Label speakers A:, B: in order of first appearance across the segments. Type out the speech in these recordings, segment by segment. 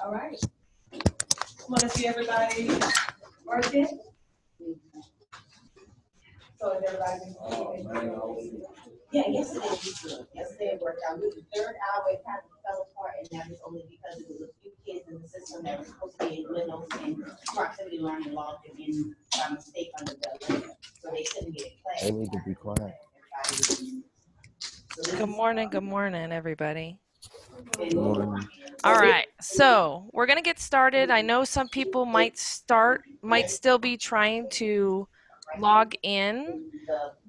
A: All right. Want to see everybody working? So is everybody? Yeah, yesterday was good. Yesterday it worked out. The third hour it kind of fell apart, and that was only because it was a few kids in the system that were supposed to be in Windows and proximity learning logged in by mistake under the link, so they couldn't get it played.
B: They need to be quiet.
C: Good morning, everybody.
B: Good morning.
C: All right, so we're gonna get started. I know some people might still be trying to log in,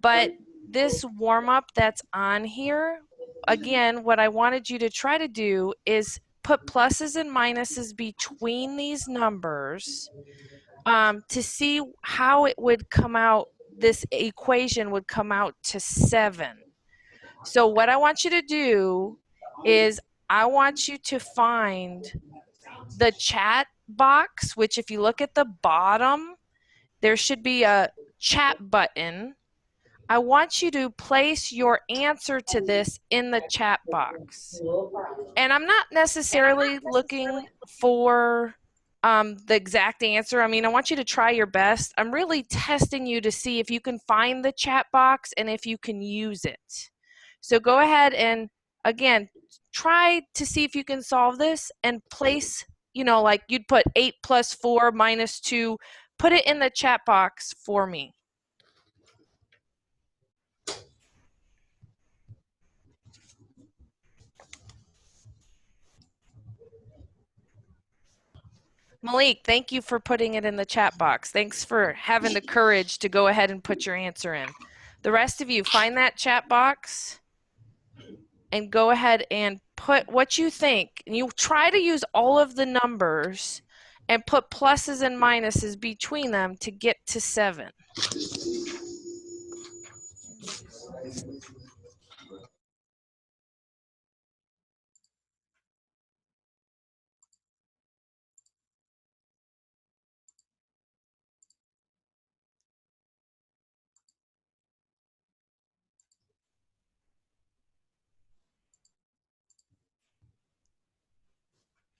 C: but this warm-up that's on here, again, what I wanted you to try to do is put pluses and minuses between these numbers to see how it would come out, this equation would come out to 7. So what I want you to do is I want you to find the chat box, which if you look at the bottom, there should be a chat button. I want you to place your answer to this in the chat box. And I'm not necessarily looking for the exact answer. I mean, I want you to try your best. I'm really testing you to see if you can find the chat box and if you can use it. So go ahead and, again, try to see if you can solve this and place, you know, like you'd put 8 plus 4 minus 2. Put it in the chat box for me. Malik, thank you for putting it in the chat box. Thanks for having the courage to go ahead and put your answer in. The rest of you, find that chat box and go ahead and put what you think. And you try to use all of the numbers and put pluses and minuses between them to get to 7.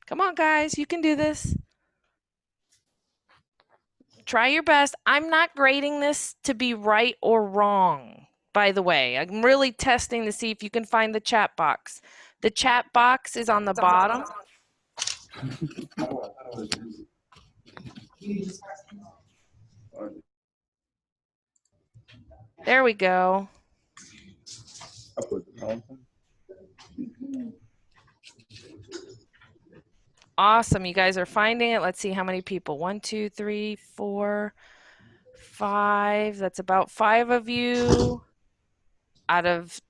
C: Come on, guys, you can do this. Try your best. I'm not grading this to be right or wrong, by the way. I'm really testing to see if you can find the chat box. The chat box is on the bottom. There we go. Awesome. You guys are finding it. Let's see how many people. 1, 2, 3, 4, 5. That's about 5 of you out of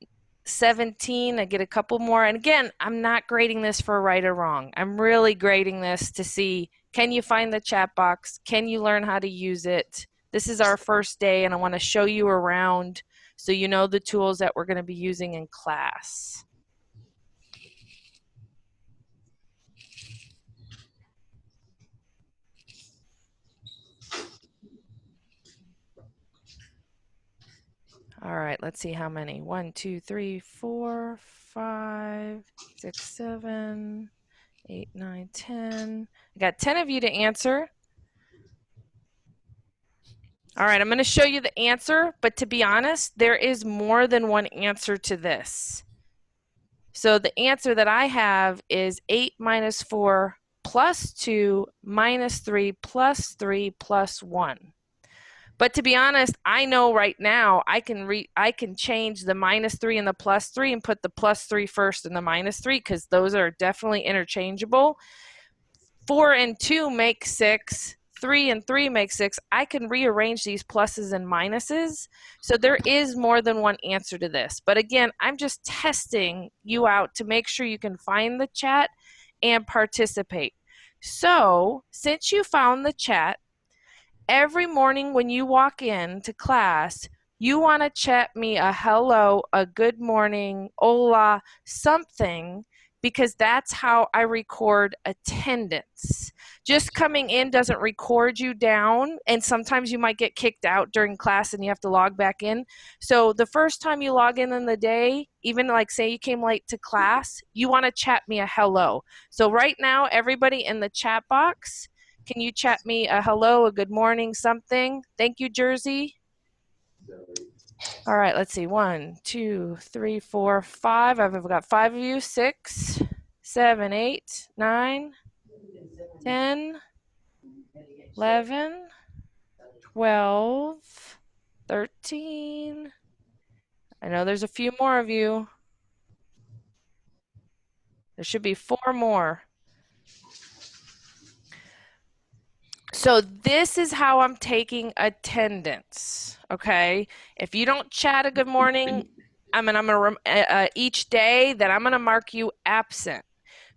C: 17. I get a couple more. And again, I'm not grading this for right or wrong. I'm really grading this to see, can you find the chat box? Can you learn how to use it? This is our first day, and I want to show you around so you know the tools that we're going to be using in class. All right, let's see how many. 1, 2, 3, 4, 5, 6, 7, 8, 9, 10. I got 10 of you to answer. All right, I'm going to show you the answer, but to be honest, there is more than one answer to this. So the answer that I have is 8 minus 4 plus 2 minus 3 plus 3 plus 1. But to be honest, I know right now I can change the -3 and the +3 and put the +3 first and the -3 because those are definitely interchangeable. 4 and 2 make 6. 3 and 3 make 6. I can rearrange these pluses and minuses. So there is more than one answer to this. But again, I'm just testing you out to make sure you can find the chat and participate. So since you found the chat, every morning when you walk in to class, you want to chat me a hello, a good morning, hola, something, because that's how I record attendance. Just coming in doesn't record you down, and sometimes you might get kicked out during class and you have to log back in. So the first time you log in the day, even like say you came late to class, you want to chat me a hello. So right now, everybody in the chat box, can you chat me a hello, a good morning, something? Thank you, Jersey. All right, let's see. 1, 2, 3, 4, 5. I've got 5 of you. 6, 7, 8, 9, 10, 11, 12, 13. I know there's a few more of you. There should be 4 more. So this is how I'm taking attendance, okay? If you don't chat a good morning, each day that I'm gonna mark you absent.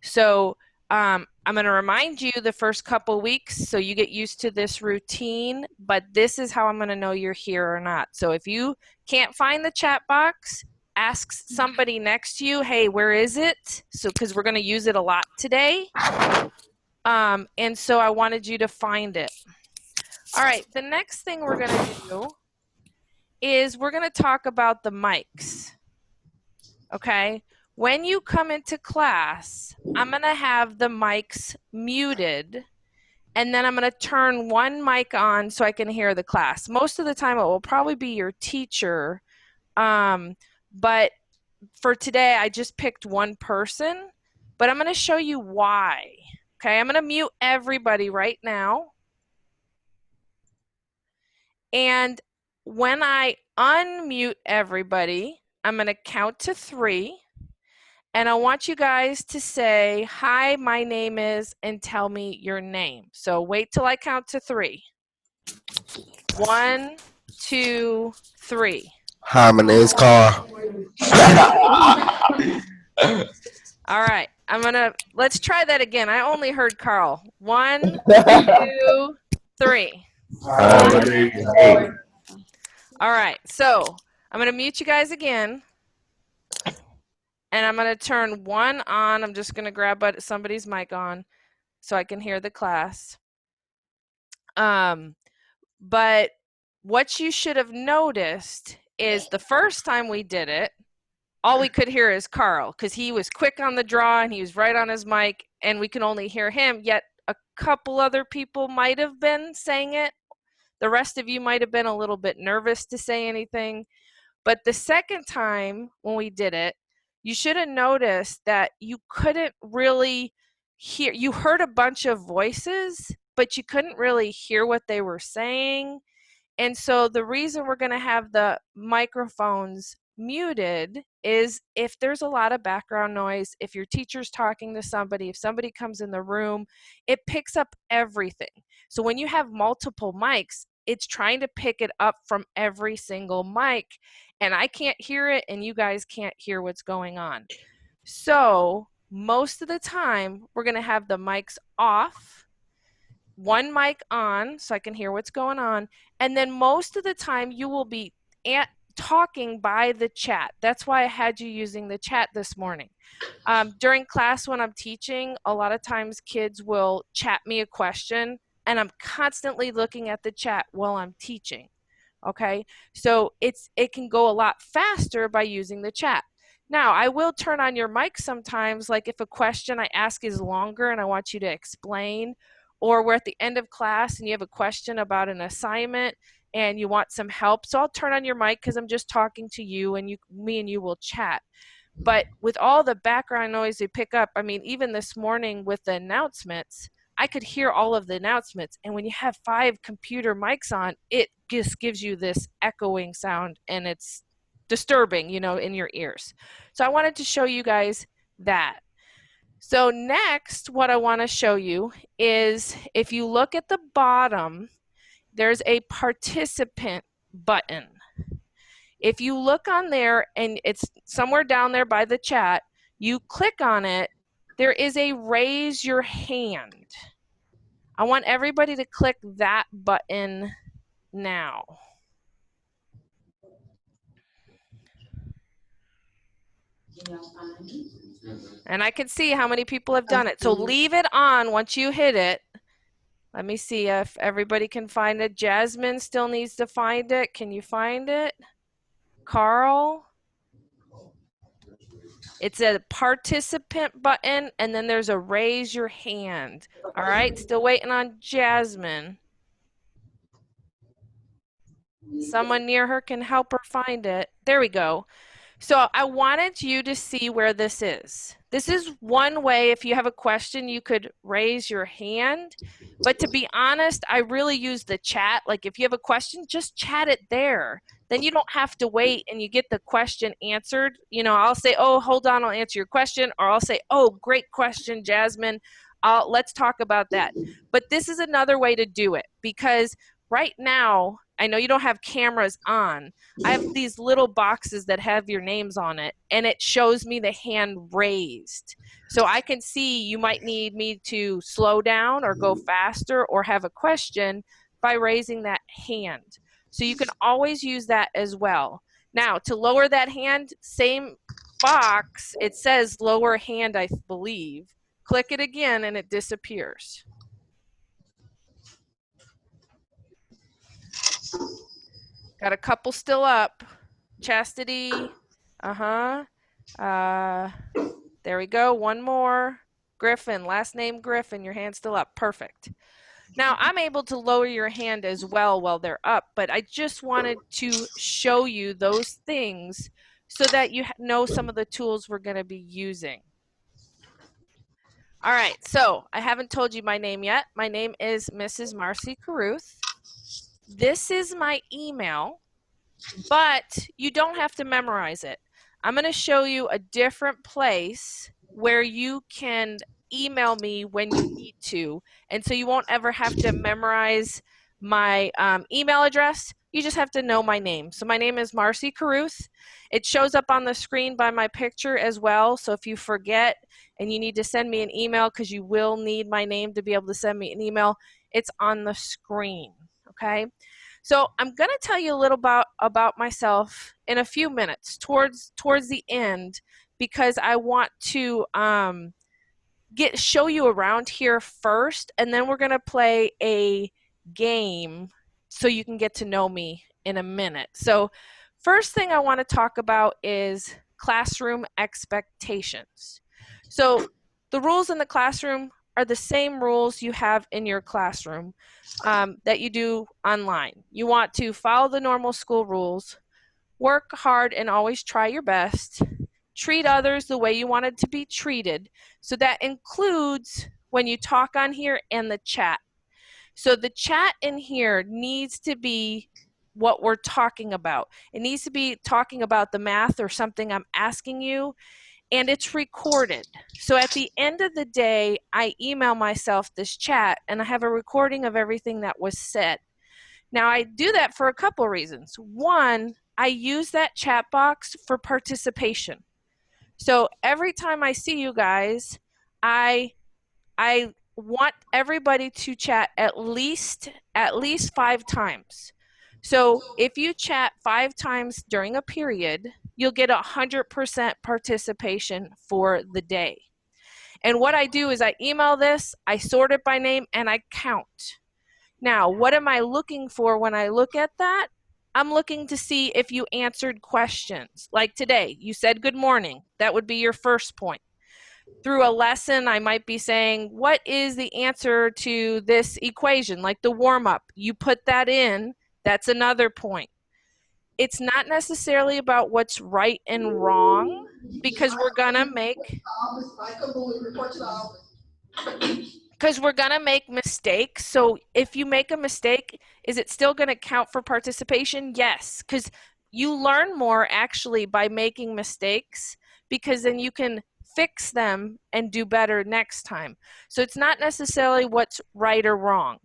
C: So I'm gonna remind you the first couple weeks so you get used to this routine, but this is how I'm gonna know you're here or not. So if you can't find the chat box, ask somebody next to you, hey, where is it? So, because we're gonna use it a lot today. And so I wanted you to find it. All right, the next thing we're going to do is we're going to talk about the mics. Okay, when you come into class, I'm going to have the mics muted, and then I'm going to turn one mic on so I can hear the class. Most of the time it will probably be your teacher, but for today I just picked one person, but I'm going to show you why. Okay, I'm going to mute everybody right now. And when I unmute everybody, I'm going to count to 3. And I want you guys to say, hi, my name is, and tell me your name. So wait till I count to 3. 1, 2, 3.
D: Hi, my name is Carl.
C: All right, let's try that again. I only heard Carl. 1, 2, 3. All right, so I'm going to mute you guys again. And I'm going to turn one on. I'm just going to grab somebody's mic on so I can hear the class. But what you should have noticed is the first time we did it, all we could hear is Carl because he was quick on the draw and he was right on his mic and we can only hear him, yet a couple other people might have been saying it. The rest of you might have been a little bit nervous to say anything. But the second time when we did it, you should have noticed that you couldn't really hear. You heard a bunch of voices, but you couldn't really hear what they were saying. And so the reason we're going to have the microphones muted is if there's a lot of background noise, if your teacher's talking to somebody, if somebody comes in the room, it picks up everything. So when you have multiple mics, it's trying to pick it up from every single mic, and I can't hear it and you guys can't hear what's going on. So most of the time we're going to have the mics off, one mic on so I can hear what's going on, and then most of the time you will be talking by the chat. That's why I had you using the chat this morning. During class when I'm teaching, a lot of times kids will chat me a question and I'm constantly looking at the chat while I'm teaching. Okay, so it can go a lot faster by using the chat. Now, I will turn on your mic sometimes, like if a question I ask is longer and I want you to explain, or we're at the end of class and you have a question about an assignment and you want some help. So I'll turn on your mic because I'm just talking to you and me and you will chat. But with all the background noise they pick up, I mean, even this morning with the announcements, I could hear all of the announcements. And when you have 5 computer mics on, it just gives you this echoing sound, and it's disturbing, you know, in your ears. So I wanted to show you guys that. So next, what I want to show you is if you look at the bottom, there's a participant button. If you look on there, and it's somewhere down there by the chat, you click on it, there is a raise your hand. I want everybody to click that button now. And I can see how many people have done it. So leave it on once you hit it. Let me see if everybody can find it. Jasmine still needs to find it. Can you find it? Carl? It's a participant button, and then there's a raise your hand. All right, still waiting on Jasmine. Someone near her can help her find it. There we go. So I wanted you to see where this is. This is one way, if you have a question, you could raise your hand. But to be honest, I really use the chat. Like if you have a question, just chat it there. Then you don't have to wait and you get the question answered. You know, I'll say, oh, hold on, I'll answer your question. Or I'll say, oh, great question, Jasmine. Let's talk about that. But this is another way to do it, because right now, I know you don't have cameras on. I have these little boxes that have your names on it, and it shows me the hand raised. So I can see you might need me to slow down or go faster or have a question by raising that hand. So you can always use that as well. Now, to lower that hand, same box, it says lower hand, I believe. Click it again and it disappears. Got a couple still up. Chastity. There we go. One more. Griffin. Last name Griffin. Your hand's still up. Perfect. Now, I'm able to lower your hand as well while they're up, but I just wanted to show you those things so that you know some of the tools we're going to be using. All right. So I haven't told you my name yet. My name is Mrs. Marcy Caruth. This is my email, but you don't have to memorize it. I'm going to show you a different place where you can email me when you need to, and so you won't ever have to memorize my email address. You just have to know my name. So my name is Marcy Caruth. It shows up on the screen by my picture as well, so if you forget and you need to send me an email, because you will need my name to be able to send me an email, it's on the screen, okay? So I'm going to tell you a little about myself in a few minutes towards the end, because I want to show you around here first, and then we're going to play a game so you can get to know me in a minute. So first thing I want to talk about is classroom expectations. So the rules in the classroom are the same rules you have in your classroom that you do online. You want to follow the normal school rules, work hard and always try your best, treat others the way you wanted to be treated. So that includes when you talk on here and the chat. So the chat in here needs to be what we're talking about. It needs to be talking about the math or something I'm asking you, and it's recorded. So at the end of the day, I email myself this chat and I have a recording of everything that was said. Now I do that for a couple reasons. One, I use that chat box for participation. So every time I see you guys, I want everybody to chat at least 5 times. So if you chat 5 times during a period, you'll get 100% participation for the day. And what I do is I email this, I sort it by name, and I count. Now, what am I looking for when I look at that? I'm looking to see if you answered questions. Like today, you said good morning. That would be your first point. Through a lesson, I might be saying, what is the answer to this equation? Like the warm-up, you put that in, that's another point. It's not necessarily about what's right and wrong, because we're gonna make because we're going to make mistakes. So if you make a mistake, is it still going to count for participation? Yes, because you learn more actually by making mistakes, because then you can fix them and do better next time. So it's not necessarily what's right or wrong.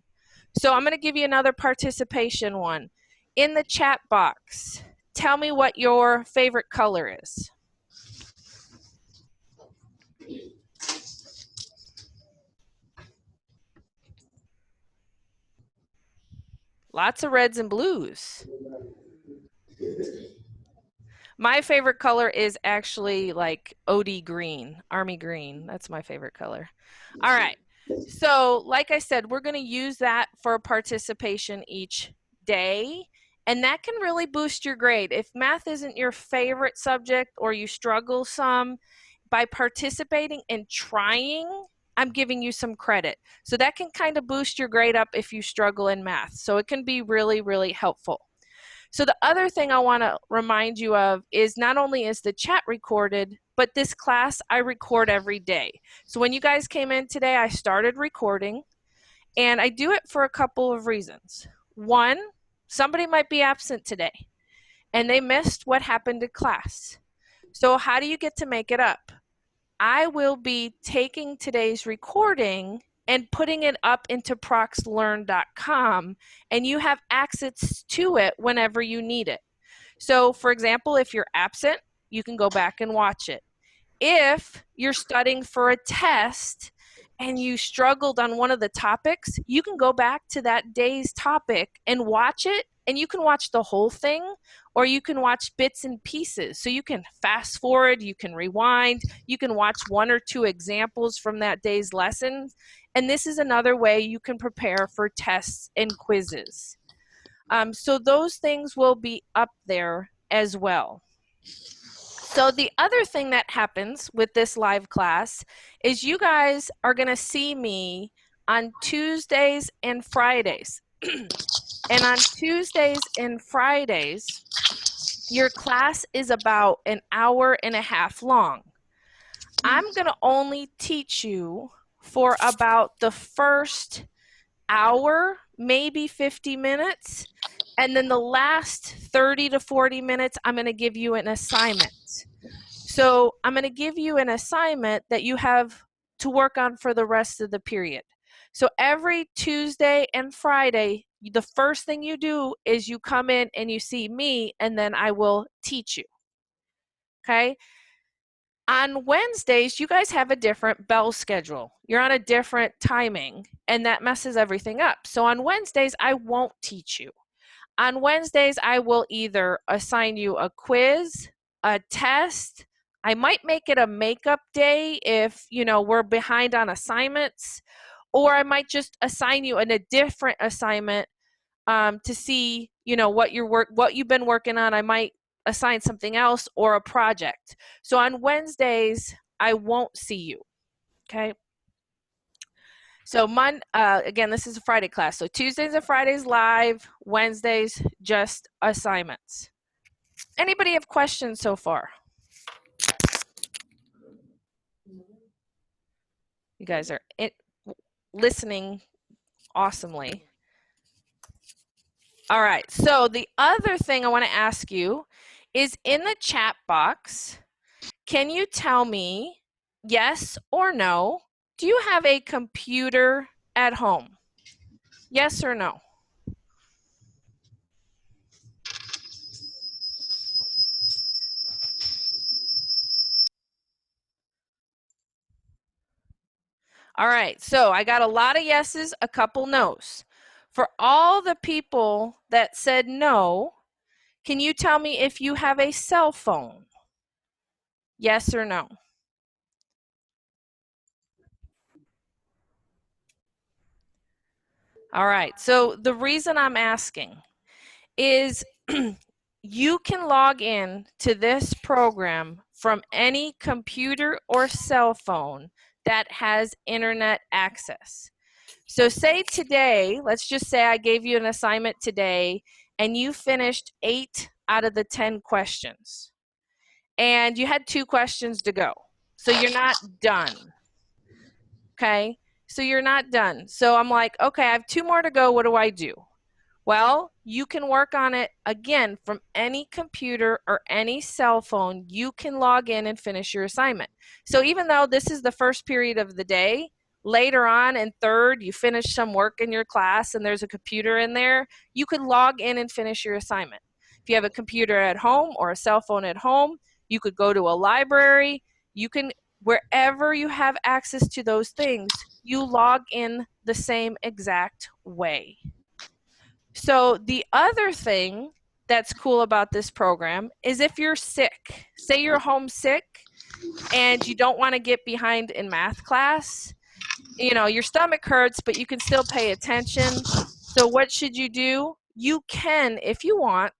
C: So I'm going to give you another participation one. In the chat box, tell me what your favorite color is. Lots of reds and blues. My favorite color is actually like OD green, army green. That's my favorite color. All right. So like I said, we're going to use that for participation each day. And that can really boost your grade. If math isn't your favorite subject or you struggle some, by participating and trying, I'm giving you some credit. So that can kind of boost your grade up if you struggle in math. So it can be really, really helpful. So the other thing I want to remind you of is not only is the chat recorded, but this class I record every day. So when you guys came in today, I started recording, and I do it for a couple of reasons. One, somebody might be absent today and they missed what happened in class. So how do you get to make it up? I will be taking today's recording and putting it up into proxlearn.com, and you have access to it whenever you need it. So for example, if you're absent, you can go back and watch it. If you're studying for a test and you struggled on one of the topics, you can go back to that day's topic and watch it, and you can watch the whole thing, or you can watch bits and pieces. So you can fast forward, you can rewind, you can watch one or two examples from that day's lesson. And this is another way you can prepare for tests and quizzes. So those things will be up there as well. So the other thing that happens with this live class is you guys are going to see me on Tuesdays and Fridays. And on Tuesdays and Fridays, your class is about an hour and a half long. I'm going to only teach you for about the first hour, maybe 50 minutes. And then the last 30 to 40 minutes, I'm going to give you an assignment. So I'm going to give you an assignment that you have to work on for the rest of the period. So every Tuesday and Friday, the first thing you do is you come in and you see me, and then I will teach you. Okay? On Wednesdays, you guys have a different bell schedule. You're on a different timing, and that messes everything up. So on Wednesdays, I won't teach you. On Wednesdays, I will either assign you a quiz, a test. I might make it a makeup day if, we're behind on assignments, or I might just assign you a different assignment to see, what you've been working on. I might assign something else or a project. So on Wednesdays, I won't see you. Okay. So again, this is a Friday class. So Tuesdays and Fridays live, Wednesdays just assignments. Anybody have questions so far? You guys are listening awesomely. All right, so the other thing I want to ask you is, in the chat box, can you tell me yes or no? Do you have a computer at home? Yes or no? All right, so I got a lot of yeses, a couple no's. For all the people that said no, can you tell me if you have a cell phone? Yes or no? All right, so the reason I'm asking is you can log in to this program from any computer or cell phone that has internet access. So say today, let's just say I gave you an assignment today and you finished 8 out of the 10 questions. And you had 2 questions to go. So you're not done. Okay? So you're not done. So I'm like, okay, I have 2 more to go. What do I do? Well, you can work on it again from any computer or any cell phone. You can log in and finish your assignment. So even though this is the first period of the day, later on in third, you finish some work in your class and there's a computer in there, you could log in and finish your assignment. If you have a computer at home or a cell phone at home, you could go to a library. You can, wherever you have access to those things, you log in the same exact way. So the other thing that's cool about this program is if you're sick, say you're homesick and you don't want to get behind in math class, you know, your stomach hurts, but you can still pay attention. So what should you do? You can, if you want,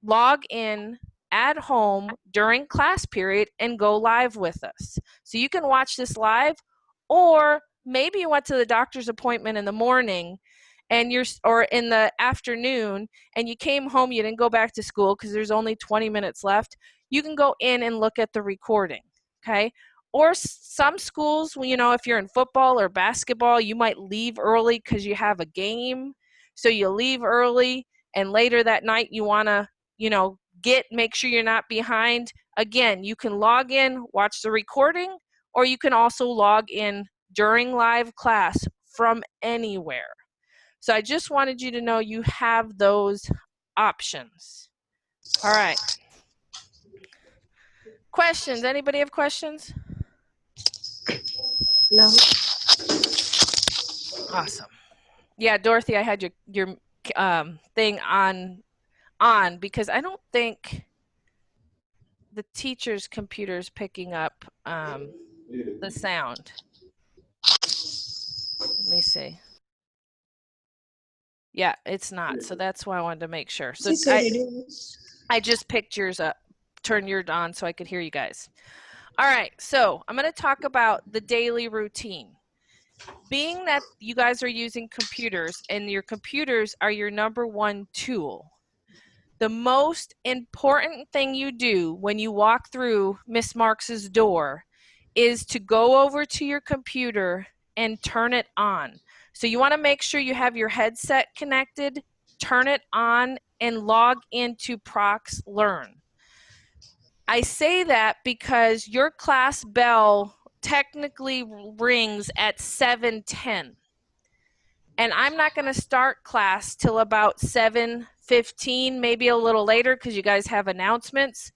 C: log in at home during class period and go live with us. So you can watch this live, or maybe you went to the doctor's appointment in the morning and or in the afternoon and you came home, you didn't go back to school because there's only 20 minutes left. You can go in and look at the recording, okay? Or some schools, you know, if you're in football or basketball, you might leave early because you have a game. So you leave early and later that night you want to, you know, make sure you're not behind. Again, you can log in, watch the recording, or you can also log in during live class from anywhere. So I just wanted you to know you have those options. All right. Questions? Anybody have questions?
E: No.
C: Awesome. Yeah, Dorothy, I had your thing on because I don't think the teacher's computer is picking up the sound. Let me see. Yeah, it's not. So that's why I wanted to make sure. So I just picked yours up, turned yours on so I could hear you guys. All right, so I'm going to talk about the daily routine. Being that you guys are using computers and your computers are your #1 tool, the most important thing you do when you walk through Miss Marks's door is to go over to your computer and turn it on. So you want to make sure you have your headset connected, turn it on, and log into ProxLearn. I say that because your class bell technically rings at 7:10. And I'm not going to start class till about 7:15, maybe a little later because you guys have announcements.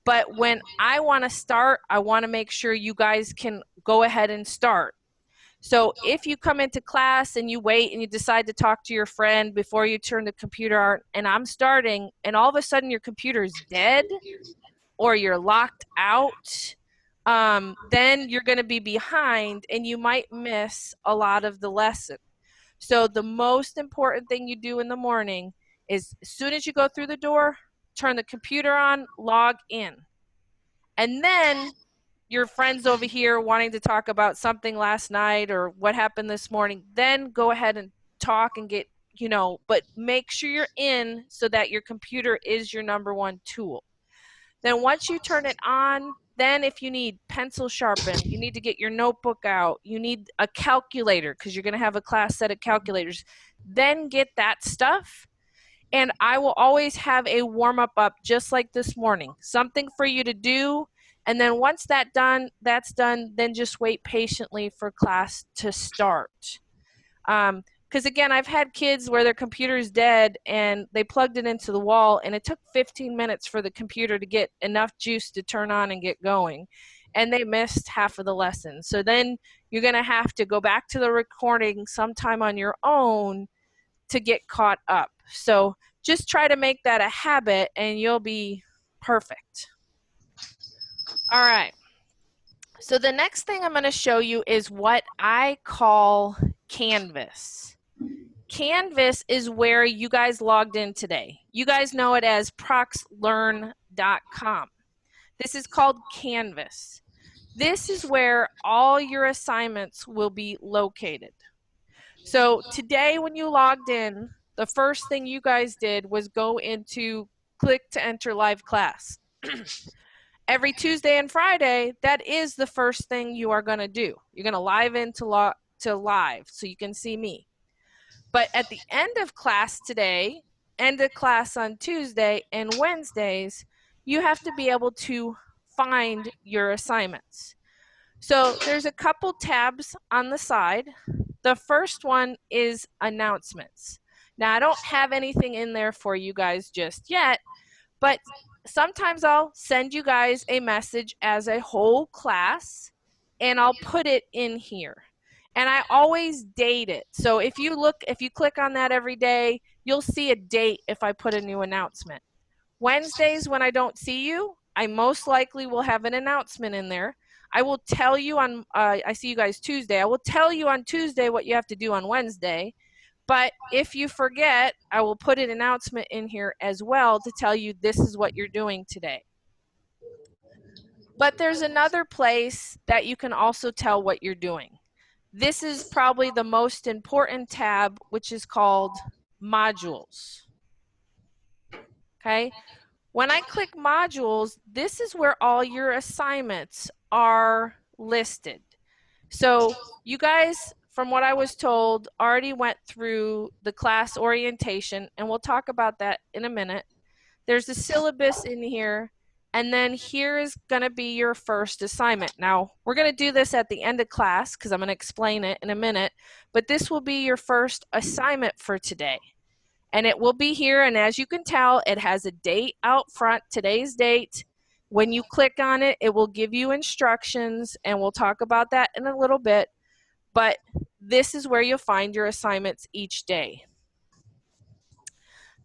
C: But when I want to start, I want to make sure you guys can go ahead and start. So if you come into class and you wait and you decide to talk to your friend before you turn the computer on and I'm starting and all of a sudden your computer is dead or you're locked out, then you're going to be behind and you might miss a lot of the lesson. So the most important thing you do in the morning is as soon as you go through the door, turn the computer on, log in. And then your friends over here wanting to talk about something last night or what happened this morning, then go ahead and talk and get, you know, but make sure you're in so that your computer is your #1 tool. Then once you turn it on, then if you need pencil sharpened, you need to get your notebook out, you need a calculator because you're going to have a class set of calculators, then get that stuff. And I will always have a warm-up up just like this morning, something for you to do. And then once that's done, then just wait patiently for class to start. Because again, I've had kids where their computer is dead and they plugged it into the wall and it took 15 minutes for the computer to get enough juice to turn on and get going. And they missed half of the lesson. So then you're going to have to go back to the recording sometime on your own to get caught up. So just try to make that a habit and you'll be perfect. All right. So the next thing I'm going to show you is what I call Canvas. Canvas is where you guys logged in today. You guys know it as proxlearn.com. This is called Canvas. This is where all your assignments will be located. So today when you logged in, the first thing you guys did was go into click to enter live class. Every Tuesday and Friday, that is the first thing you are going to do. You're going to live into to live so you can see me. But at the end of class today, end of class on Tuesday and Wednesdays, you have to be able to find your assignments. So there's a couple tabs on the side. The first one is announcements. Now, I don't have anything in there for you guys just yet, but sometimes I'll send you guys a message as a whole class, and I'll put it in here. And I always date it. So if you click on that every day, you'll see a date if I put a new announcement. Wednesdays, when I don't see you, I most likely will have an announcement in there. I will tell you on, I see you guys Tuesday. I will tell you on Tuesday what you have to do on Wednesday. But if you forget, I will put an announcement in here as well to tell you this is what you're doing today. But there's another place that you can also tell what you're doing. This is probably the most important tab, which is called modules. Okay. When I click modules, this is where all your assignments are listed. So you guys, from what I was told, already went through the class orientation, and we'll talk about that in a minute. There's a syllabus in here, and then here is going to be your first assignment. Now, we're going to do this at the end of class because I'm going to explain it in a minute, but this will be your first assignment for today. And it will be here, and as you can tell, it has a date out front, today's date. When you click on it, it will give you instructions, and we'll talk about that in a little bit. But this is where you'll find your assignments each day.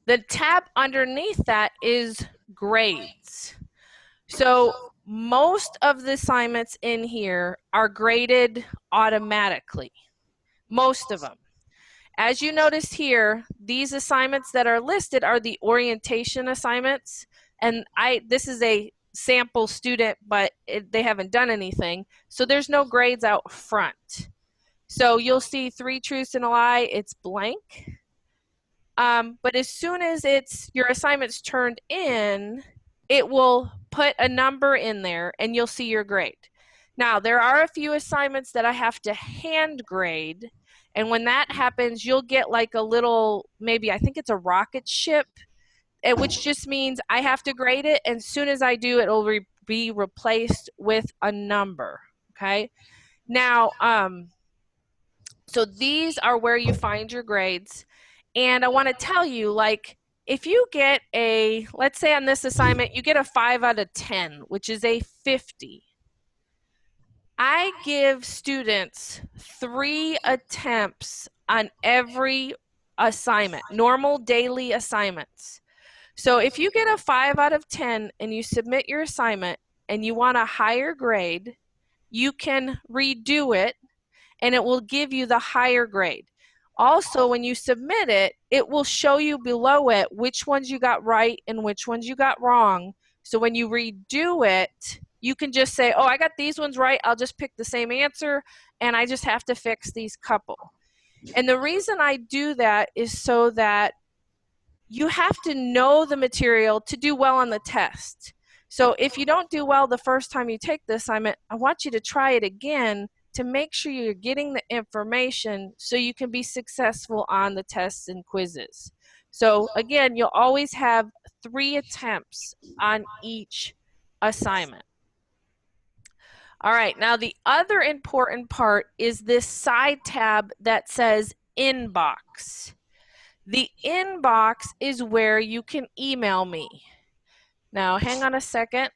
C: The tab underneath that is grades. So most of the assignments in here are graded automatically, most of them. As you notice here, these assignments that are listed are the orientation assignments, and this is a sample student, but they haven't done anything, so there's no grades out front. So you'll see 3 truths and a lie, it's blank. But as soon as your assignment's turned in, it will put a number in there and you'll see your grade. Now, there are a few assignments that I have to hand grade, and when that happens, you'll get like a little, maybe I think it's a rocket ship, which just means I have to grade it, and as soon as I do, it'll be replaced with a number, okay? Now, so these are where you find your grades, and I want to tell you, like, if you get let's say on this assignment, you get a 5 out of 10, which is a 50. I give students 3 attempts on every assignment, normal daily assignments. So if you get a 5 out of 10 and you submit your assignment and you want a higher grade, you can redo it and it will give you the higher grade. Also, when you submit it, it will show you below it which ones you got right and which ones you got wrong. So when you redo it, you can just say, oh, I got these ones right, I'll just pick the same answer, and I just have to fix these couple. And the reason I do that is so that you have to know the material to do well on the test. So if you don't do well the first time you take the assignment, I want you to try it again to make sure you're getting the information so you can be successful on the tests and quizzes. So again, you'll always have 3 attempts on each assignment. All right, now the other important part is this side tab that says inbox. The inbox is where you can email me. Now, hang on a second.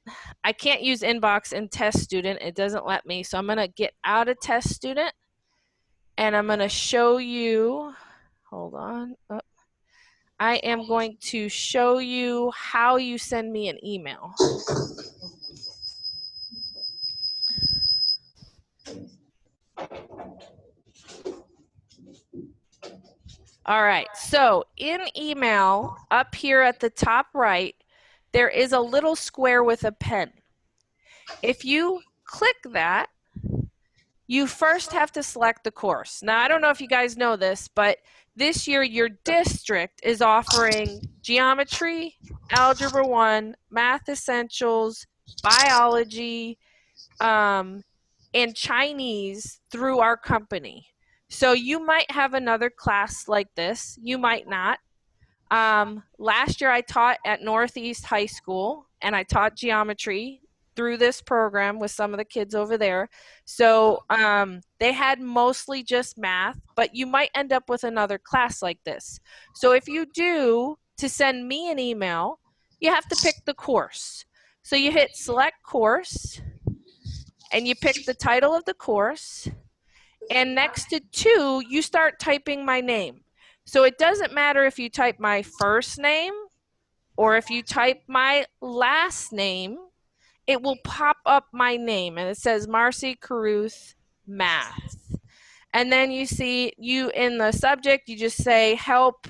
C: I can't use inbox in test student. It doesn't let me. So I'm going to get out of test student and I'm going to show you, hold on. Oh, I am going to show you how you send me an email. All right, so in email, up here at the top right, there is a little square with a pen. If you click that, you first have to select the course. Now, I don't know if you guys know this, but this year your district is offering Geometry, Algebra 1, Math Essentials, Biology, and Chinese through our company. So you might have another class like this. You might not. Last year I taught at Northeast High School, and I taught geometry through this program with some of the kids over there. So they had mostly just math, but you might end up with another class like this. So if you do, to send me an email, you have to pick the course. So you hit select course, and you pick the title of the course, and next to 2, you start typing my name. So it doesn't matter if you type my first name or if you type my last name, it will pop up my name, and it says Marcy Caruth Math. And then you see you in the subject, you just say help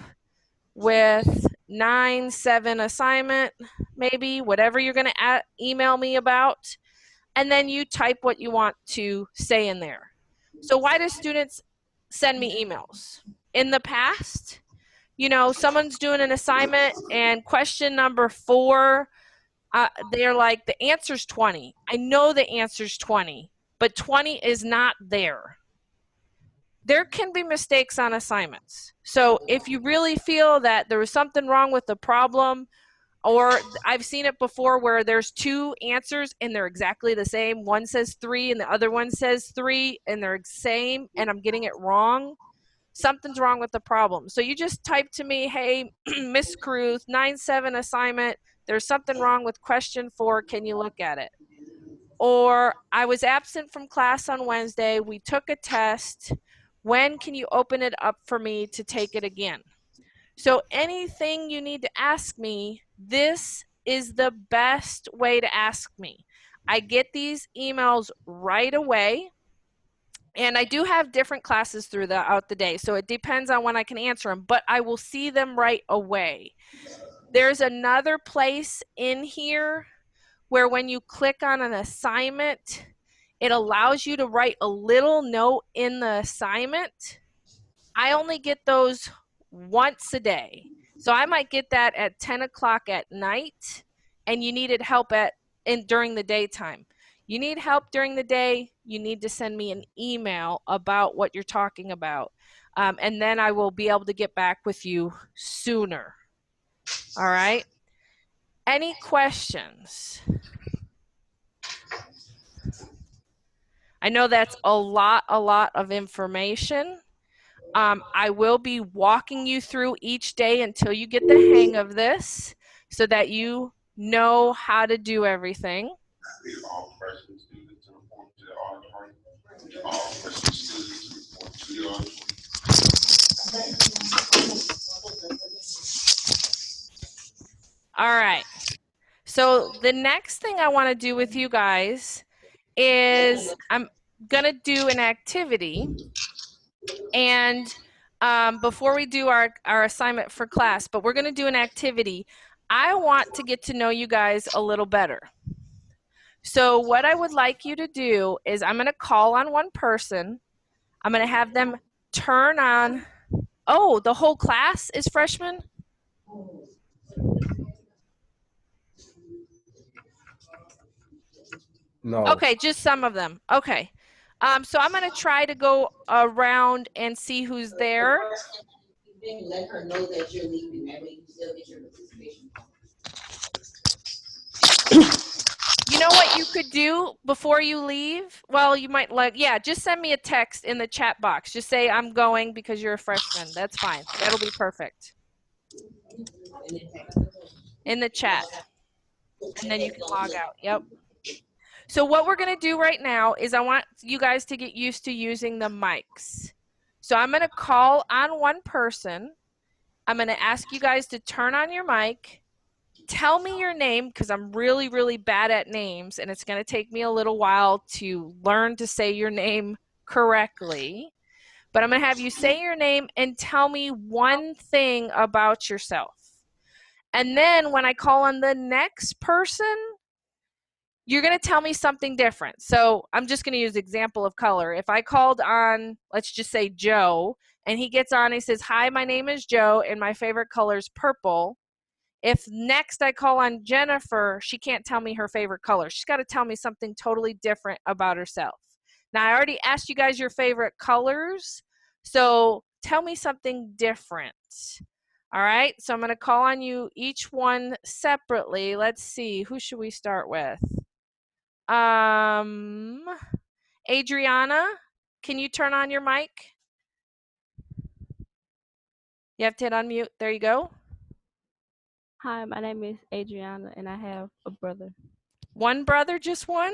C: with 9-7 assignment, maybe, whatever you're going to email me about. And then you type what you want to say in there. So why do students send me emails? In the past, you know, someone's doing an assignment and question number 4, they're like, the answer's 20. I know the answer's 20, but 20 is not there. There can be mistakes on assignments. So if you really feel that there was something wrong with the problem, or I've seen it before where there's 2 answers and they're exactly the same. One says 3 and the other one says 3 and they're the same, and I'm getting it wrong. Something's wrong with the problem. So you just type to me, hey, Miss Caruth, 9-7 assignment. There's something wrong with question 4. Can you look at it? Or I was absent from class on Wednesday. We took a test. When can you open it up for me to take it again? So anything you need to ask me, this is the best way to ask me. I get these emails right away, and I do have different classes throughout the day, so it depends on when I can answer them, but I will see them right away. There's another place in here where when you click on an assignment, it allows you to write a little note in the assignment. I only get those once a day. So I might get that at 10 o'clock at night, and you needed help during the daytime. You need help during the day, you need to send me an email about what you're talking about. And then I will be able to get back with you sooner. All right? Any questions? I know that's a lot of information. I will be walking you through each day until you get the hang of this so that you know how to do everything. All right. So the next thing I want to do with you guys is I'm going to do an activity. And before we do our assignment for class, but we're going to do an activity, I want to get to know you guys a little better. So what I would like you to do is I'm going to call on one person. I'm going to have them turn on. Oh, the whole class is freshmen?
B: No.
C: Okay, just some of them. Okay. So I'm going to try to go around and see who's there.
A: Let her know that you're leaving. That way you still get your participation.
C: You know what you could do before you leave? Well, you might just send me a text in the chat box. Just say I'm going because you're a freshman. That's fine. That'll be perfect. In the chat. And then you can log out. Yep. So what we're going to do right now is I want you guys to get used to using the mics. So I'm going to call on one person. I'm going to ask you guys to turn on your mic. Tell me your name because I'm really bad at names, and it's going to take me a little while to learn to say your name correctly. But I'm going to have you say your name and tell me one thing about yourself. And then when I call on the next person, you're going to tell me something different. So I'm just going to use example of color. If I called on, let's just say Joe, and he gets on and he says, hi, my name is Joe, and my favorite color is purple. If next I call on Jennifer, she can't tell me her favorite color. She's got to tell me something totally different about herself. Now, I already asked you guys your favorite colors, So tell me something different. All right, so I'm going to call on you each one separately. Let's see, who should we start with? Adriana, can you turn on your mic? You have to hit unmute. There you go.
E: Hi, my name is Adriana, and I have a brother.
C: One brother, just one?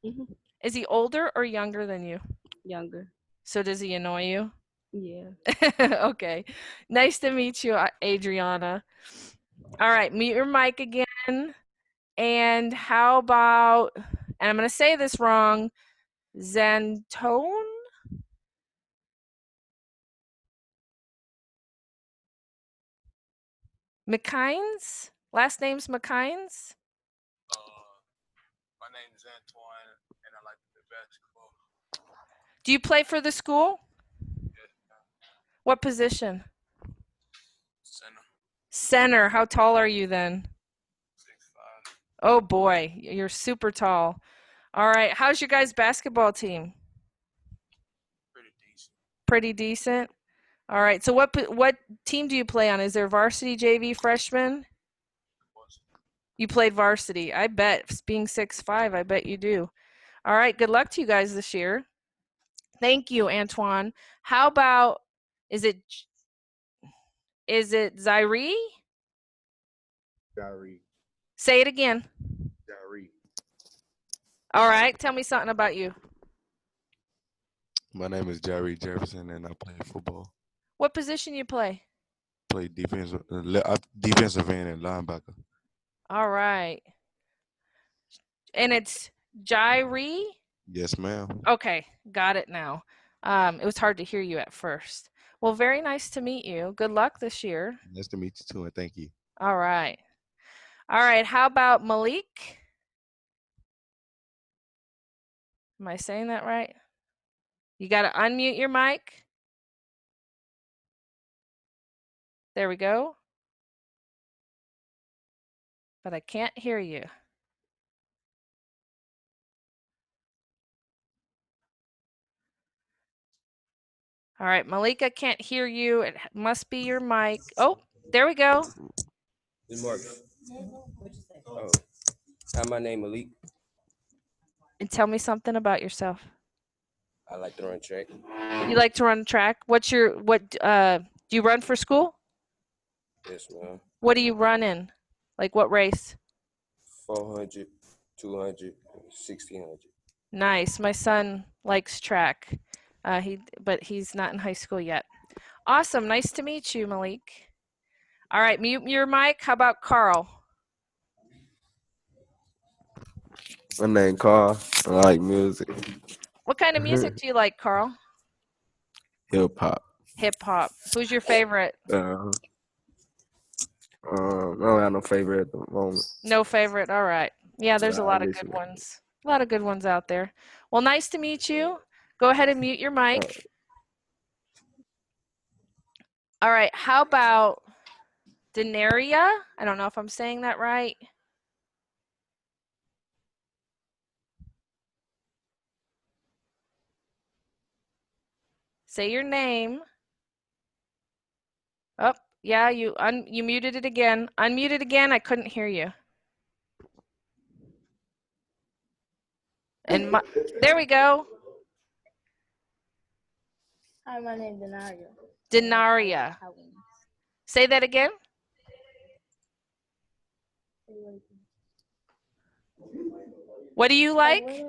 E: Mhm.
C: Is he older or younger than you?
E: Younger.
C: So does he annoy you?
E: Yeah.
C: Okay. Nice to meet you, Adriana. All right, mute your mic again. And how about, and I'm going to say this wrong, Zantone? McKines? Last name's McKines?
B: My name is Antoine, and I like to play basketball.
C: Do you play for the school? What position?
B: Center.
C: Center. How tall are you then?
B: 6'5".
C: Oh boy, you're super tall. All right, how's your guys' basketball team?
B: Pretty decent.
C: Pretty decent. All right, so what team do you play on? Is there varsity, JV, freshman? You played varsity. I bet, being 6'5", I bet you do. All right, good luck to you guys this year. Thank you, Antoine. How about, is it Zaire?
B: Jari.
C: Say it again.
B: Jari.
C: All right, tell me something about you.
B: My name is Jari Jefferson, and I play football.
C: What position you play?
B: Play defensive end and linebacker.
C: All right. And it's Jairi?
B: Yes, ma'am.
C: Okay, got it now. It was hard to hear you at first. Well, very nice to meet you. Good luck this year.
B: Nice to meet you too, and thank you.
C: All right. All right, how about Malik? Am I saying that right? You got to unmute your mic. There we go. But I can't hear you. All right, Malika can't hear you. It must be your mic. Oh, there we go.
F: This is Mark. Oh, hi, my name Malik.
C: And tell me something about yourself.
F: I like to run track.
C: You like to run track? Do you run for school?
F: Yes, ma'am.
C: What do you run in? Like what race?
F: 400, 200, 1600.
C: Nice. My son likes track. But he's not in high school yet. Awesome. Nice to meet you, Malik. All right, mute your mic. How about Carl?
D: My name Carl. I like music.
C: What kind of music do you like, Carl?
D: Hip hop.
C: Hip hop. Who's your favorite?
D: I don't have no favorite at the moment.
C: No favorite. All right. Yeah, there's a
D: I
C: lot of
D: listen
C: good
D: to-
C: ones. A lot of good ones out there. Well, nice to meet you. Go ahead and mute your mic. All right. How about Denaria? I don't know if I'm saying that right. Say your name. Oh, yeah, you muted it again. Unmute it again. I couldn't hear you. And there we go.
E: Hi, my name is Denaria.
C: Denaria. Say that again. What do you like?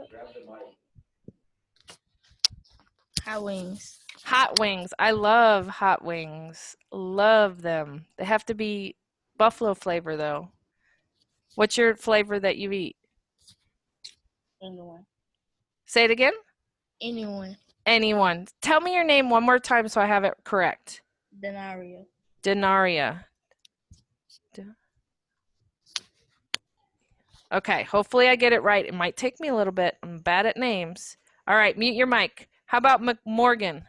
E: Hot wings.
C: Hot wings. I love hot wings. Love them. They have to be buffalo flavor though. What's your flavor that you eat?
E: Anyone.
C: Say it again.
E: Anyone.
C: Anyone. Tell me your name one more time so I have it correct.
E: Denaria.
C: Denaria. Okay, hopefully I get it right. It might take me a little bit. I'm bad at names. All right, mute your mic. How about Morgan?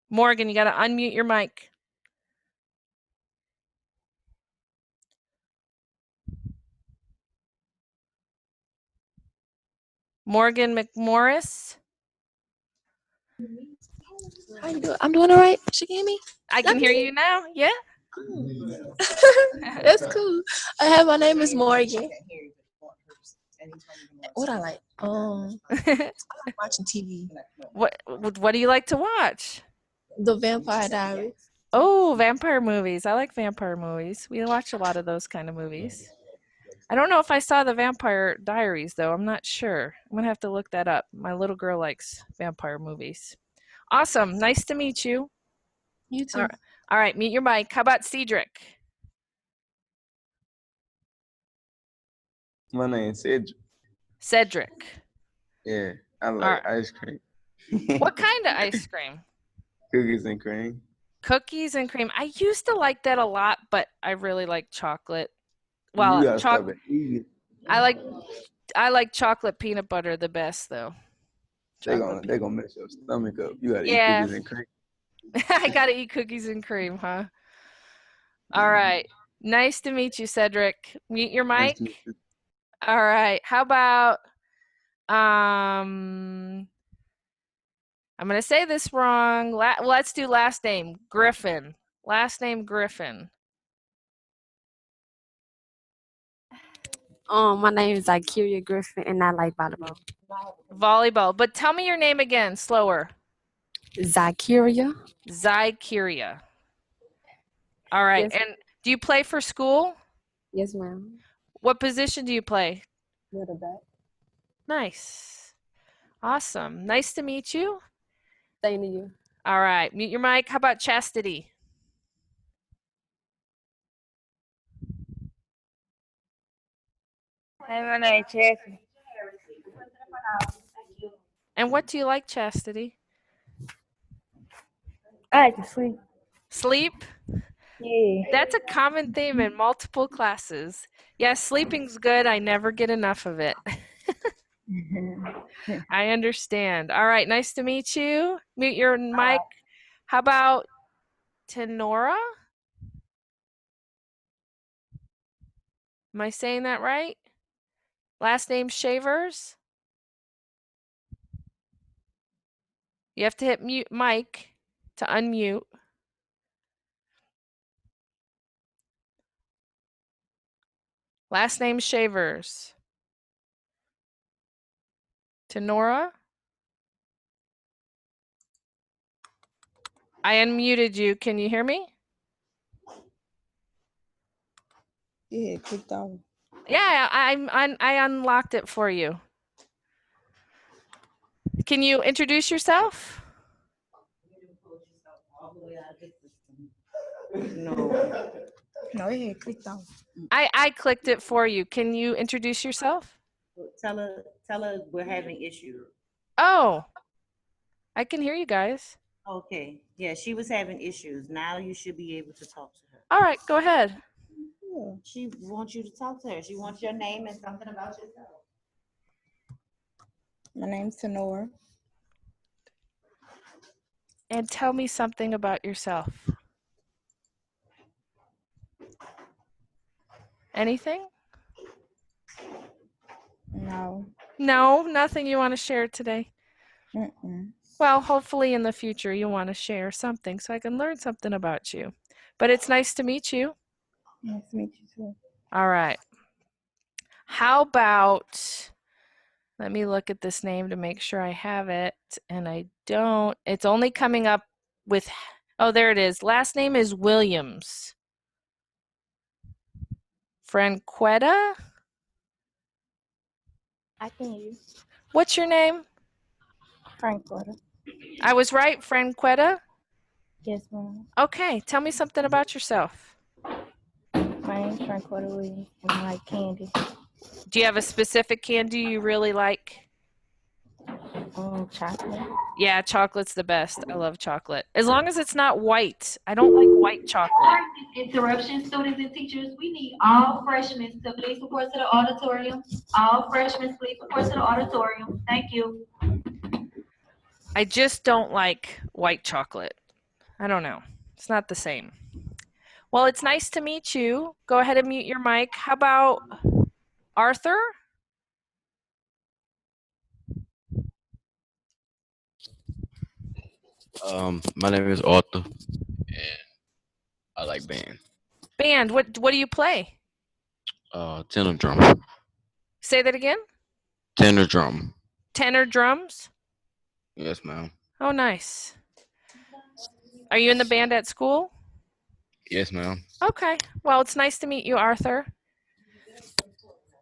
C: Morgan, you got to unmute your mic. Morgan McMorris.
G: How you doing? I'm doing all right. She can hear me?
C: I can hear you now. Yeah.
G: That's cool. My name is Morgan. What I like? I like watching TV.
C: What do you like to watch?
G: The Vampire Diaries.
C: Oh, vampire movies. I like vampire movies. We watch a lot of those kind of movies. I don't know if I saw the Vampire Diaries though. I'm not sure. I'm gonna have to look that up. My little girl likes vampire movies. Awesome. Nice to meet you.
G: You too.
C: All right, mute your mic. How about Cedric?
H: My name's Cedric.
C: Cedric.
H: Yeah, I like
C: Alright.
H: ice cream.
C: What kind of ice cream?
H: Cookies and cream.
C: Cookies and cream. I used to like that a lot, but I really like chocolate.
H: You
C: Well,
H: gotta stop and eat it.
C: I like chocolate peanut butter the best though.
H: They gonna mess your stomach up. You gotta
C: Yeah.
H: eat cookies and cream.
C: I gotta eat cookies and cream, huh? All right. Nice to meet you, Cedric. Mute your
H: Nice
C: mic.
H: to meet you.
C: All right. How about I'm gonna say this wrong. Let's do last name. Griffin. Last name Griffin.
E: My name is Zykeria Griffin, and I like volleyball.
C: Volleyball. But tell me your name again, slower.
E: Zykeria.
C: Zykeria. All right.
E: Yes.
C: And do you play for school?
E: Yes, ma'am.
C: What position do you play?
E: Little bit.
C: Nice. Awesome. Nice to meet you.
E: Same to you.
C: All right. Mute your mic. How about Chastity?
I: Hey, my name is Chastity.
C: And what do you like, Chastity?
I: I like to sleep.
C: Sleep?
I: Yeah.
C: That's a common theme in multiple classes. Yeah, sleeping's good. I never get enough of it. I understand. All right. Nice to meet you. Mute your mic. How about Tenora? Am I saying that right? Last name Shavers? You have to hit mute mic to unmute. Last name Shavers. Tenora? I unmuted you. Can you hear me?
I: Yeah, clicked on.
C: Yeah, I unlocked it for you. Can you introduce yourself?
I: No, it had clicked on.
C: I clicked it for you. Can you introduce yourself?
A: Tell her we're having issues.
C: Oh, I can hear you guys.
A: Okay, yeah, she was having issues. Now you should be able to talk to her.
C: All right, go ahead.
A: She wants you to talk to her. She wants your name and something about yourself.
I: My name's Tenora.
C: And tell me something about yourself. Anything?
I: No.
C: No, nothing you want to share today.
I: Mm-mm.
C: Well, hopefully in the future you want to share something so I can learn something about you. But it's nice to meet you.
I: Nice to meet you too.
C: All right. How about, let me look at this name to make sure I have it. And I don't. It's only coming up with, oh, there it is. Last name is Williams. Franquetta?
I: I can hear you.
C: What's your name?
I: Frank Porter.
C: I was right, Franquetta?
I: Yes, ma'am.
C: Okay, tell me something about yourself.
I: My name's Frank Porter Williams, and I like candy.
C: Do you have a specific candy you really like?
I: Chocolate.
C: Yeah, chocolate's the best. I love chocolate. As long as it's not white. I don't like white chocolate.
J: Interruption, students and teachers. We need all freshmen to please report to the auditorium. All freshmen, please report to the auditorium. Thank you.
C: I just don't like white chocolate. I don't know. It's not the same. Well, it's nice to meet you. Go ahead and mute your mic. How about Arthur?
K: My name is Arthur, and I like band.
C: Band. What do you play?
K: Tenor drum.
C: Say that again.
K: Tenor drum.
C: Tenor drums.
K: Yes, ma'am.
C: Oh, nice. Are you in the band at school?
K: Yes, ma'am.
C: Okay. Well, it's nice to meet you, Arthur.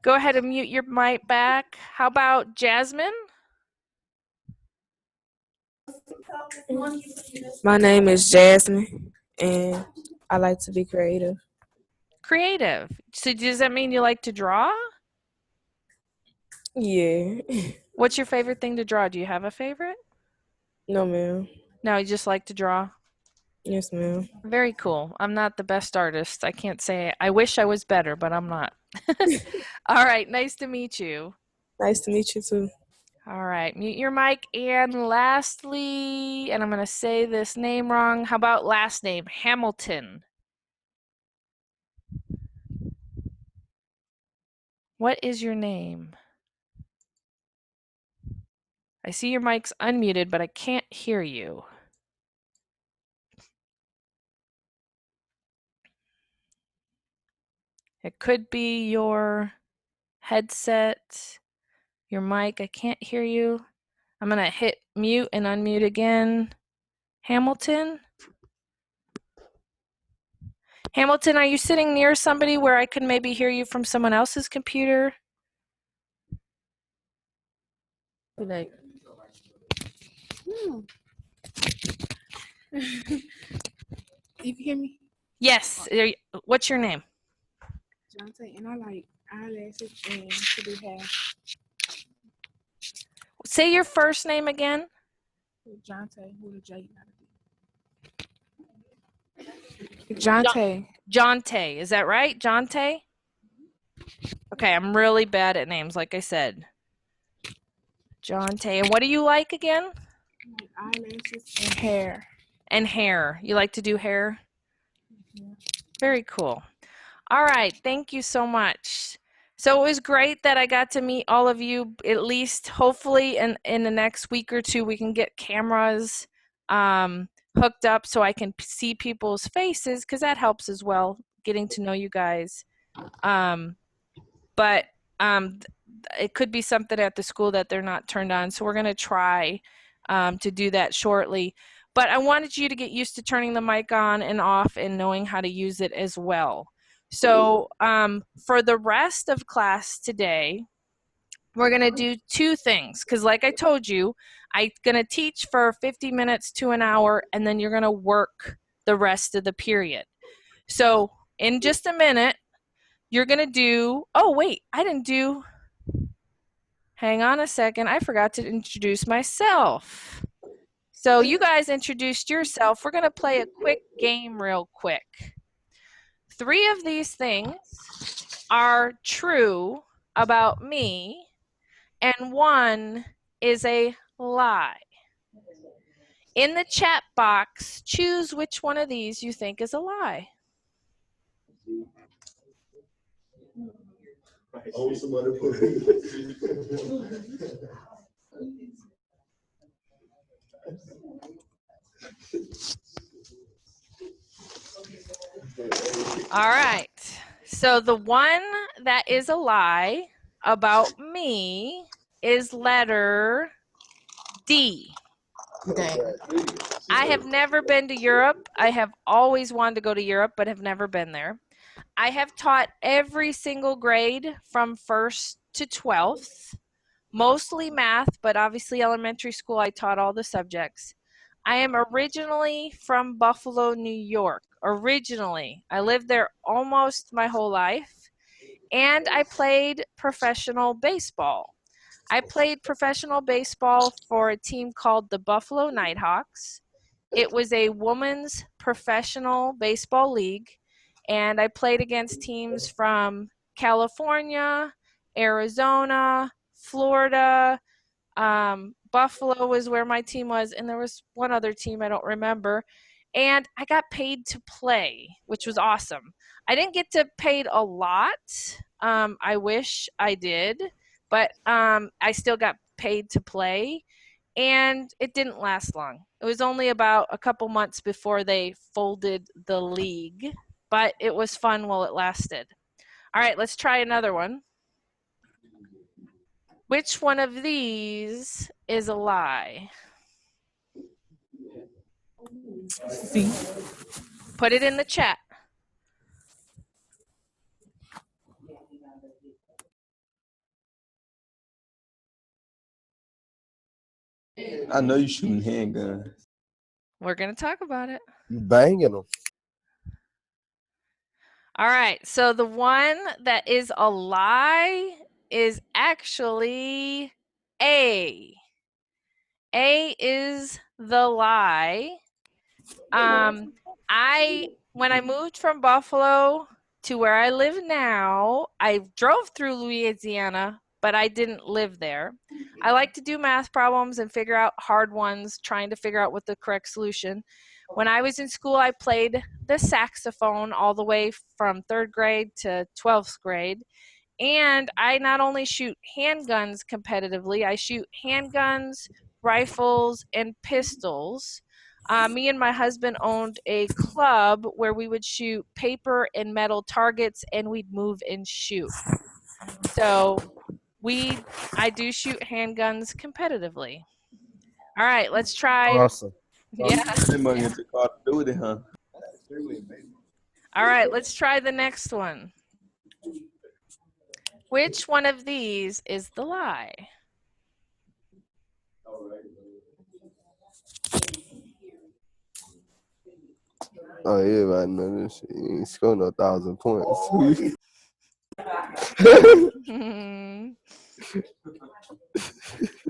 C: Go ahead and mute your mic back. How about Jasmine?
L: My name is Jasmine, and I like to be creative.
C: Creative. So does that mean you like to draw?
L: Yeah.
C: What's your favorite thing to draw? Do you have a favorite?
L: No, ma'am.
C: No, you just like to draw?
L: Yes, ma'am.
C: Very cool. I'm not the best artist. I can't say. I wish I was better, but I'm not. All right. Nice to meet you.
L: Nice to meet you, too.
C: All right. Mute your mic. And lastly, and I'm going to say this name wrong. How about last name? Hamilton. What is your name? I see your mic's unmuted, but I can't hear you. It could be your headset, your mic. I can't hear you. I'm going to hit mute and unmute again. Hamilton? Hamilton, are you sitting near somebody where I could maybe hear you from someone else's computer?
E: Like,
M: You can hear me?
C: Yes. What's your name?
M: Jonte, and I like eyelashes and to do hair.
C: Say your first name again.
M: Jonte with a J, not a D. Jonte.
C: Jonte, is that right? Jonte? Okay, I'm really bad at names, like I said. Jonte. And what do you like again?
M: Eyelashes and hair.
C: And hair. You like to do hair? Very cool. All right, thank you so much. So it was great that I got to meet all of you. At least, hopefully, in the next week or two, we can get cameras hooked up so I can see people's faces, because that helps as well, getting to know you guys. But it could be something at the school that they're not turned on, so we're going to try to do that shortly. But I wanted you to get used to turning the mic on and off and knowing how to use it as well. So for the rest of class today, we're going to do two things, because like I told you, I'm going to teach for 50 minutes to an hour, and then you're going to work the rest of the period. So in just a minute, you're going to do, oh, wait, hang on a second. I forgot to introduce myself. So you guys introduced yourself. We're going to play a quick game real quick. 3 of these things are true about me, and 1 is a lie. In the chat box, choose which one of these you think is a lie.
N: Oh, somebody put
C: All right. So the one that is a lie about me is letter D. I have never been to Europe. I have always wanted to go to Europe, but have never been there. I have taught every single grade from 1st to 12th, mostly math, but obviously elementary school I taught all the subjects. I am originally from Buffalo, New York. Originally. I lived there almost my whole life, and I played professional baseball. I played professional baseball for a team called the Buffalo Nighthawks. It was a women's professional baseball league, and I played against teams from California, Arizona, Florida. Buffalo was where my team was, and there was one other team I don't remember. And I got paid to play, which was awesome. I didn't get to paid a lot. I wish I did, but I still got paid to play. and it didn't last long. It was only about a couple months before they folded the league, but it was fun while it lasted. All right, let's try another one. Which one of these is a lie?
H: C.
C: Put it in the chat.
H: I know you shooting handguns.
C: We're going to talk about it.
D: You banging them.
C: All right, so the one that is a lie is actually A. A is the lie. When I moved from Buffalo to where I live now, I drove through Louisiana, but I didn't live there. I like to do math problems and figure out hard ones, trying to figure out what the correct solution. When I was in school, I played the saxophone all the way from 3rd grade to 12th grade. And I not only shoot handguns competitively, I shoot handguns, rifles, and pistols. Me and my husband owned a club where we would shoot paper and metal targets, and we'd move and shoot. So I do shoot handguns competitively. All right, let's try.
D: Awesome.
C: Yeah.
H: Huh?
C: All right, let's try the next one. Which one of these is the lie?
D: Oh, everybody know this shit. You ain't score no 1,000 points.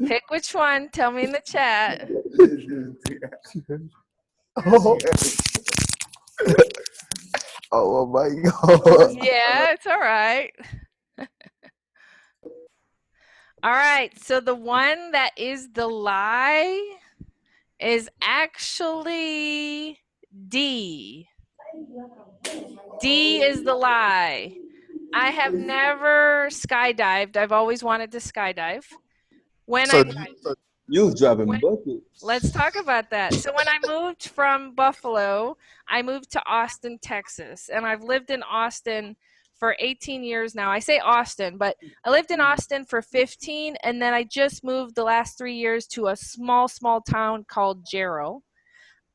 C: Pick which one. Tell me in the chat.
D: Oh my God.
C: Yeah, it's all right. All right, so the one that is the lie is actually D. D is the lie. I have never skydived. I've always wanted to skydive.
H: You was dropping buckets.
C: Let's talk about that. So when I moved from Buffalo, I moved to Austin, Texas, and I've lived in Austin for 18 years now. I say Austin, but I lived in Austin for 15, and then I just moved the last 3 years to a small town called Jarrow.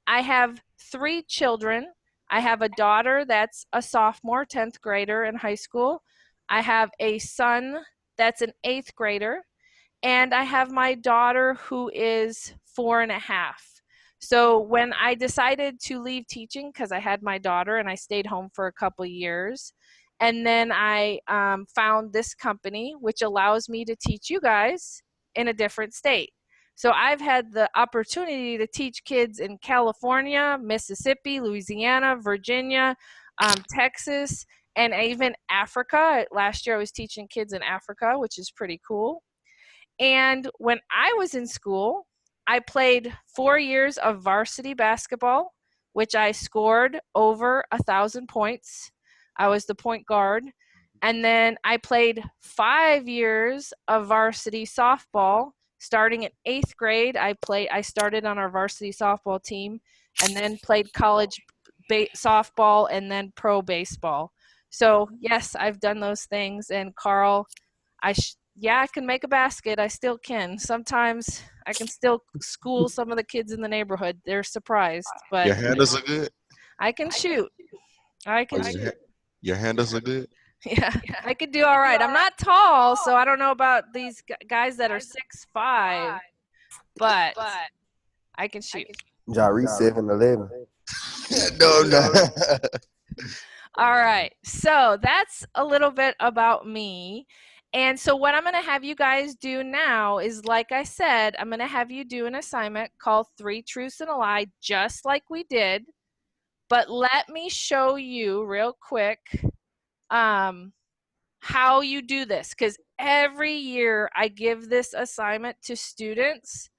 C: I have 3 children. I have a daughter that's a sophomore, 10th grader in high school. I have a son that's an 8th grader. And I have my daughter who is 4.5. So when I decided to leave teaching, because I had my daughter and I stayed home for a couple years, and then I found this company, which allows me to teach you guys in a different state. So I've had the opportunity to teach kids in California, Mississippi, Louisiana, Virginia, Texas, and even Africa. Last year I was teaching kids in Africa, which is pretty cool. And when I was in school, I played 4 years of varsity basketball, which I scored over 1,000 points. I was the point guard. And then I played 5 years of varsity softball. Starting in 8th grade, I started on our varsity softball team and then played college softball and then pro baseball. So yes, I've done those things. And Carl, I can make a basket. I still can. Sometimes I can still school some of the kids in the neighborhood. They're surprised, but
B: Your handles are good.
C: I can shoot.
B: Your handles are good.
C: Yeah, I could do all right. I'm not tall, so I don't know about these guys that are 6'5", but I can shoot.
D: Jari 7'11".
B: No.
C: All right, so that's a little bit about me. And so what I'm going to have you guys do now is, like I said, I'm going to have you do an assignment called 3 Truths and a Lie, just like we did. But let me show you real quick how you do this, because every year I give this assignment to students.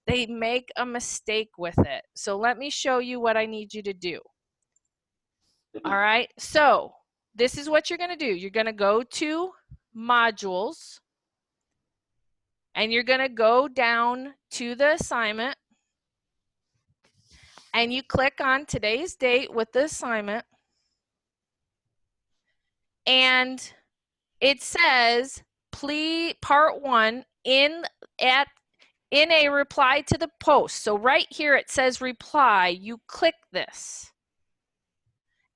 C: They make a mistake with it. So let me show you what I need you to do. All right, so this is what you're going to do. You're going to go to modules, And you're going to go down to the assignment and you click on today's date with the assignment. And it says, please, part 1, in a reply to the post. So right here it says reply. You click this.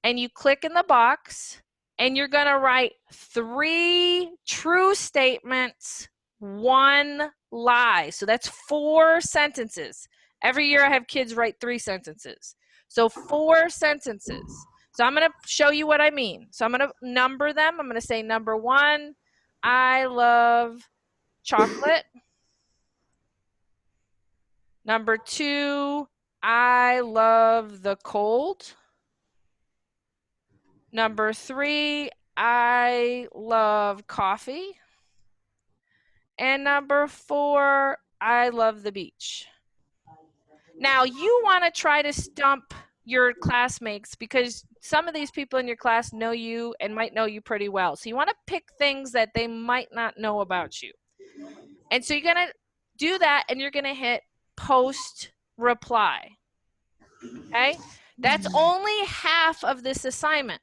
C: And you click in the box. And you're going to write 3 true statements, 1 lie. So that's 4 sentences. Every year I have kids write 3 sentences. So 4 sentences. So I'm going to show you what I mean. So I'm going to number them. I'm going to say number 1, I love chocolate. Number 2, I love the cold. Number 3, I love coffee. And number 4, I love the beach. Now you want to try to stump your classmates because some of these people in your class know you and might know you pretty well. So you want to pick things that they might not know about you. And so you're going to do that and you're going to hit post reply. Okay? That's only half of this assignment.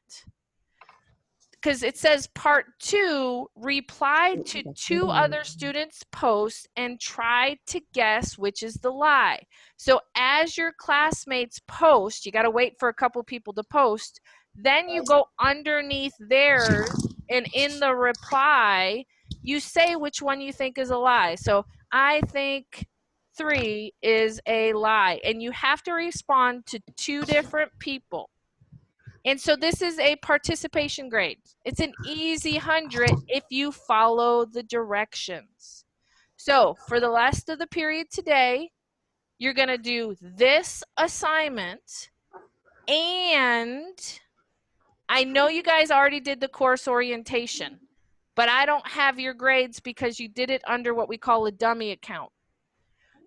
C: Because it says part 2, reply to 2 other students' posts and try to guess which is the lie. So as your classmates post, you got to wait for a couple people to post, then you go underneath theirs and in the reply, you say which one you think is a lie. So I think 3 is a lie. And you have to respond to 2 different people. And so this is a participation grade. It's an easy 100 if you follow the directions. So for the rest of the period today, you're going to do this assignment. And I know you guys already did the course orientation, but I don't have your grades because you did it under what we call a dummy account.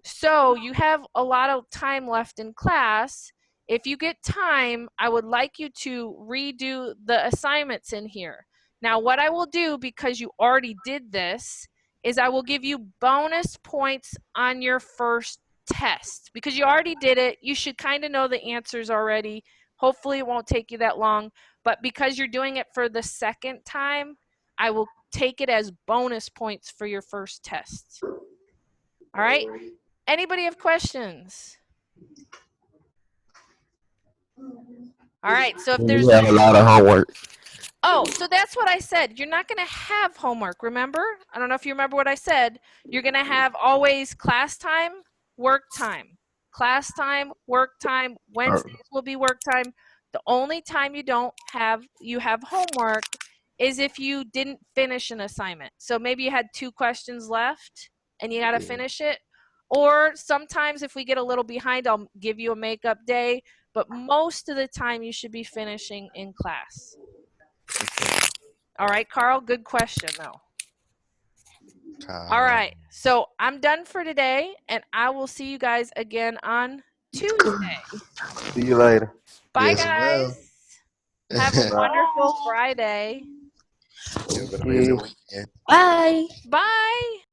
C: So you have a lot of time left in class. If you get time, I would like you to redo the assignments in here. Now, what I will do, because you already did this, is I will give you bonus points on your first test. Because you already did it, you should kind of know the answers already. Hopefully it won't take you that long. But because you're doing it for the second time, I will take it as bonus points for your first test. All right? Anybody have questions? All right, so if there's
B: We have a lot of homework.
C: Oh, so that's what I said. You're not going to have homework, remember? I don't know if you remember what I said. You're going to have always class time, work time. Class time, work time. Wednesdays will be work time. The only time you have homework is if you didn't finish an assignment. So maybe you had 2 questions left and you got to finish it. Or sometimes if we get a little behind, I'll give you a makeup day. But most of the time you should be finishing in class. All right, Carl, good question though. All right, so I'm done for today, and I will see you guys again on Tuesday.
D: See you later.
C: Bye,
B: Yes,
C: guys.
B: ma'am.
C: Have a wonderful Friday.
B: Have a great weekend.
I: Bye.
C: Bye.